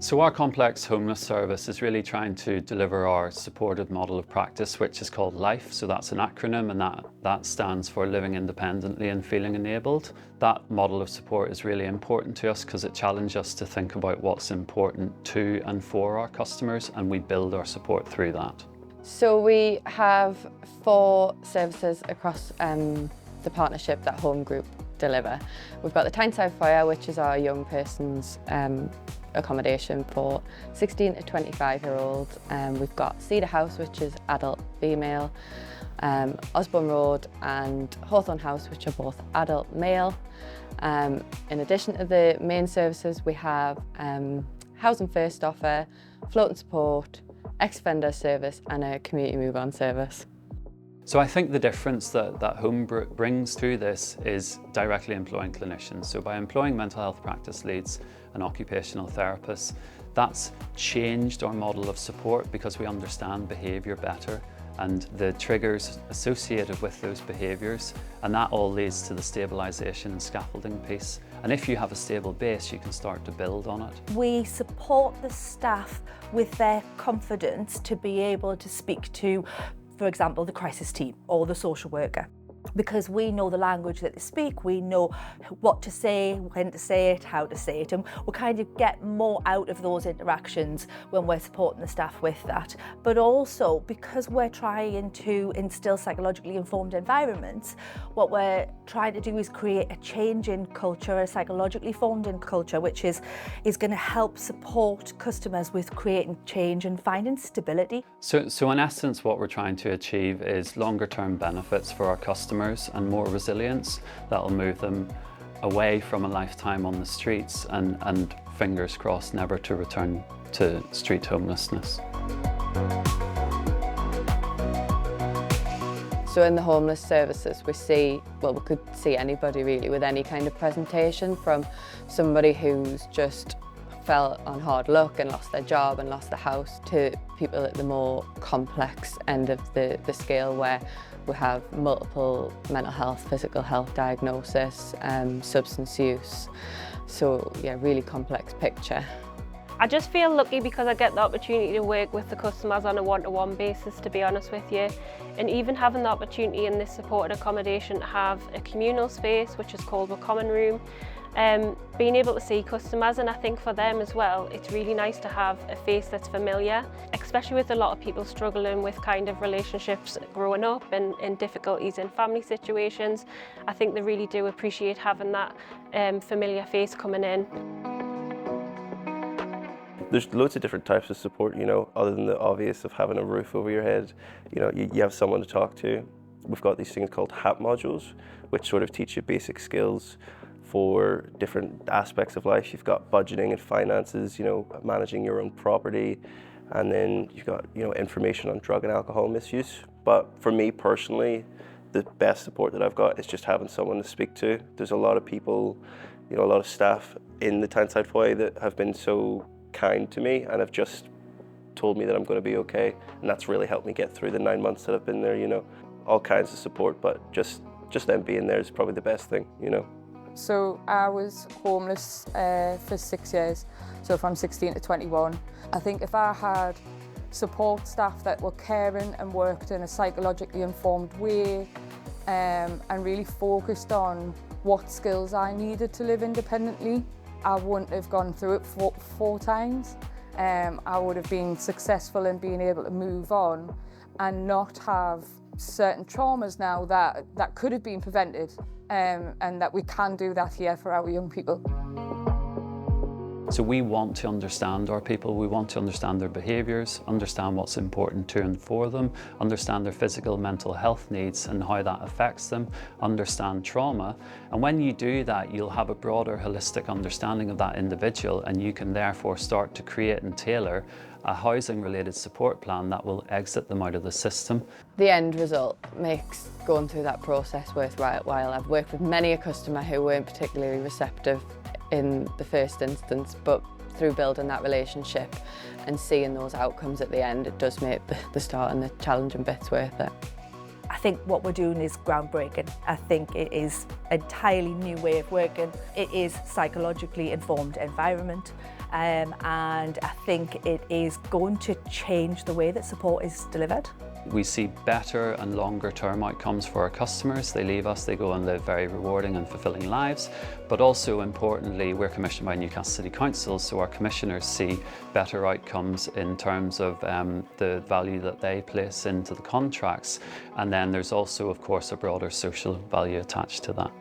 So our complex homeless service is really trying to deliver our supported model of practice, which is called LIFE. So that's an acronym, and that stands for living independently and feeling enabled. That model of support is really important to us because it challenges us to think about what's important to and for our customers, and we build our support through that. So we have 4 services across the partnership that Home Group deliver. We've got the Tyneside Foyer, which is our young person's accommodation for 16 to 25-year-olds. We've got Cedar House, which is adult female, Osborne Road and Hawthorne House, which are both adult male. In addition to the main services, we have Housing First offer, floating support, ex-offender service and a community move-on service. So I think the difference that Home Group brings through this is directly employing clinicians. So by employing mental health practice leads and occupational therapists, that's changed our model of support because we understand behaviour better and the triggers associated with those behaviours, and that all leads to the stabilisation and scaffolding piece. And if you have a stable base, you can start to build on it. We support the staff with their confidence to be able to speak to, for example, the crisis team or the social worker, because we know the language that they speak, we know what to say, when to say it, how to say it, and we kind of get more out of those interactions when we're supporting the staff with that. But also, because we're trying to instill psychologically informed environments, what we're trying to do is create a change in culture, a psychologically formed in culture, which is going to help support customers with creating change and finding stability. So in essence, what we're trying to achieve is longer term benefits for our customers and more resilience that'll move them away from a lifetime on the streets and fingers crossed never to return to street homelessness. So in the homeless services we could see anybody really with any kind of presentation, from somebody who's just fell on hard luck and lost their job and lost their house, to people at the more complex end of the scale where we have multiple mental health, physical health diagnosis, substance use. So yeah, really complex picture. I just feel lucky because I get the opportunity to work with the customers on a one-to-one basis, to be honest with you. And even having the opportunity in this supported accommodation to have a communal space, which is called a common room, being able to see customers, and I think for them as well, it's really nice to have a face that's familiar, especially with a lot of people struggling with kind of relationships growing up and difficulties in family situations. I think they really do appreciate having that familiar face coming in. There's loads of different types of support, you know, other than the obvious of having a roof over your head. You know, you have someone to talk to. We've got these things called HAP modules, which sort of teach you basic skills for different aspects of life. You've got budgeting and finances, you know, managing your own property, and then you've got, you know, information on drug and alcohol misuse. But for me personally, the best support that I've got is just having someone to speak to. There's a lot of people, you know, a lot of staff in the Tyneside Foyer that have been so kind to me and have just told me that I'm going to be okay, and that's really helped me get through the 9 months that I've been there. You know, all kinds of support, but just them being there is probably the best thing, you know. So I was homeless for 6 years, so from 16 to 21. I think if I had support staff that were caring and worked in a psychologically informed way and really focused on what skills I needed to live independently, I wouldn't have gone through it four times. I would have been successful in being able to move on and not have certain traumas now that could have been prevented, and that we can do that here for our young people. So we want to understand our people, we want to understand their behaviours, understand what's important to and for them, understand their physical, mental health needs and how that affects them, understand trauma. And when you do that, you'll have a broader holistic understanding of that individual, and you can therefore start to create and tailor a housing-related support plan that will exit them out of the system. The end result makes going through that process worthwhile. I've worked with many a customer who weren't particularly receptive in the first instance, but through building that relationship and seeing those outcomes at the end, it does make the start and the challenging bits worth it. I think what we're doing is groundbreaking. I think it is an entirely new way of working. It is psychologically informed environment, and I think it is going to change the way that support is delivered. We see better and longer term outcomes for our customers. They leave us, they go and live very rewarding and fulfilling lives. But also importantly, we're commissioned by Newcastle City Council, so our commissioners see better outcomes in terms of the value that they place into the contracts. And then there's also, of course, a broader social value attached to that.